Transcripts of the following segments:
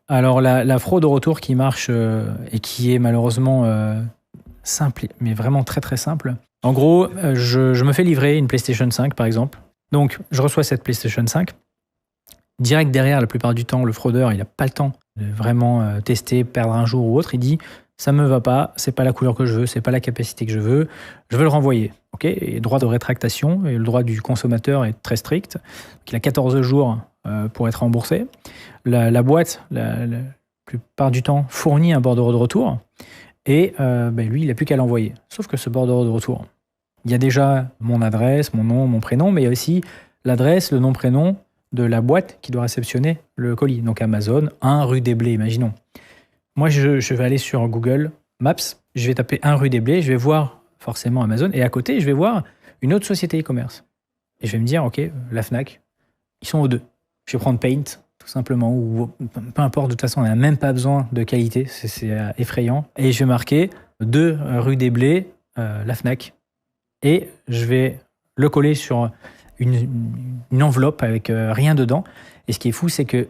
Alors, la fraude au retour qui marche et qui est malheureusement simple, mais vraiment très très simple. En gros, je me fais livrer une PlayStation 5 par exemple. Donc, je reçois cette PlayStation 5. Direct derrière, la plupart du temps, le fraudeur, il n'a pas le temps de vraiment tester, perdre un jour ou autre. Il dit, ça me va pas, c'est pas la couleur que je veux, c'est pas la capacité que je veux le renvoyer. Ok, et droit de rétractation, et le droit du consommateur est très strict. Donc, il a 14 jours pour être remboursé. La boîte, la plupart du temps, fournit un bordereau de retour. Et lui, il n'a plus qu'à l'envoyer. Sauf que ce bordereau de retour, il y a déjà mon adresse, mon nom, mon prénom, mais il y a aussi l'adresse, le nom, prénom de la boîte qui doit réceptionner le colis. Donc Amazon, 1 rue des Blés, imaginons. Moi, je vais aller sur Google Maps, je vais taper 1 rue des Blés, je vais voir forcément Amazon, et à côté, je vais voir une autre société e-commerce. Et je vais me dire, ok, la Fnac, ils sont aux deux. Je vais prendre Paint, tout simplement, ou peu importe, de toute façon, on n'a même pas besoin de qualité, c'est effrayant. Et je vais marquer 2 rue des Blés, la Fnac, et je vais le coller sur une enveloppe avec rien dedans. Et ce qui est fou, c'est que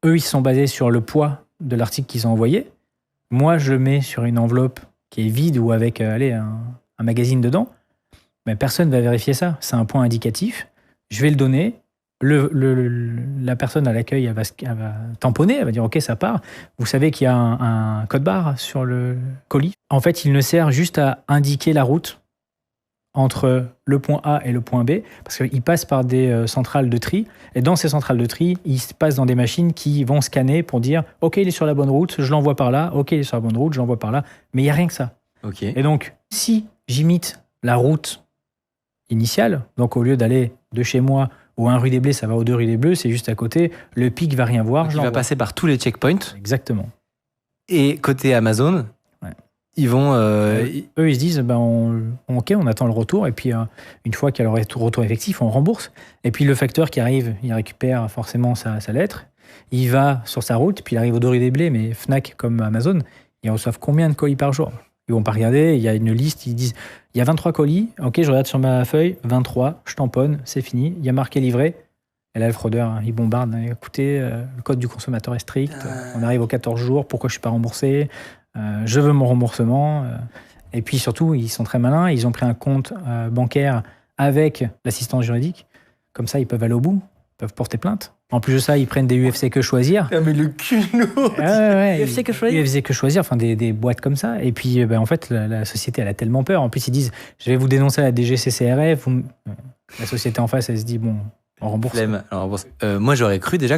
eux, ils sont basés sur le poids de l'article qu'ils ont envoyé. Moi, je le mets sur une enveloppe qui est vide ou avec un magazine dedans. Mais personne ne va vérifier ça. C'est un point indicatif. Je vais le donner. La personne à l'accueil, elle va tamponner, elle va dire « Ok, ça part ». Vous savez qu'il y a un code barre sur le colis. En fait, il ne sert juste à indiquer la route entre le point A et le point B, parce qu'il passe par des centrales de tri, et dans ces centrales de tri, il se passe dans des machines qui vont scanner pour dire « Ok, il est sur la bonne route, je l'envoie par là, ok, il est sur la bonne route, je l'envoie par là », mais il n'y a rien que ça. Okay. Et donc, si j'imite la route initiale, donc au lieu d'aller de chez moi au 1 rue des Blés, ça va au 2 rue des Bleus, c'est juste à côté, le pic va rien voir. Donc il va passer par tous les checkpoints. Exactement. Et côté Amazon, ils vont... Eux, ils se disent, ok, on attend le retour, et puis une fois qu'il y a le retour effectif, on rembourse. Et puis le facteur qui arrive, il récupère forcément sa lettre, il va sur sa route, puis il arrive au 2 rue des Blés, mais Fnac comme Amazon, ils reçoivent combien de colis par jour ? Ils vont pas regarder, il y a une liste, ils disent, il y a 23 colis, ok, je regarde sur ma feuille, 23, je tamponne, c'est fini, il y a marqué livré. Et là, le fraudeur, il bombarde, écoutez, le code du consommateur est strict, on arrive aux 14 jours, pourquoi je suis pas remboursé ? Je veux mon remboursement. Et puis surtout, ils sont très malins, ils ont pris un compte bancaire avec l'assistance juridique, comme ça ils peuvent aller au bout, ils peuvent porter plainte. En plus de ça, ils prennent des UFC que choisir. Ah mais le culot. UFC que choisir. UFC que choisir, enfin des boîtes comme ça. Et puis en fait, la société, elle a tellement peur. En plus, ils disent, je vais vous dénoncer à la DGCCRF. La société en face, elle se dit, bon, on rembourse. Moi, j'aurais cru déjà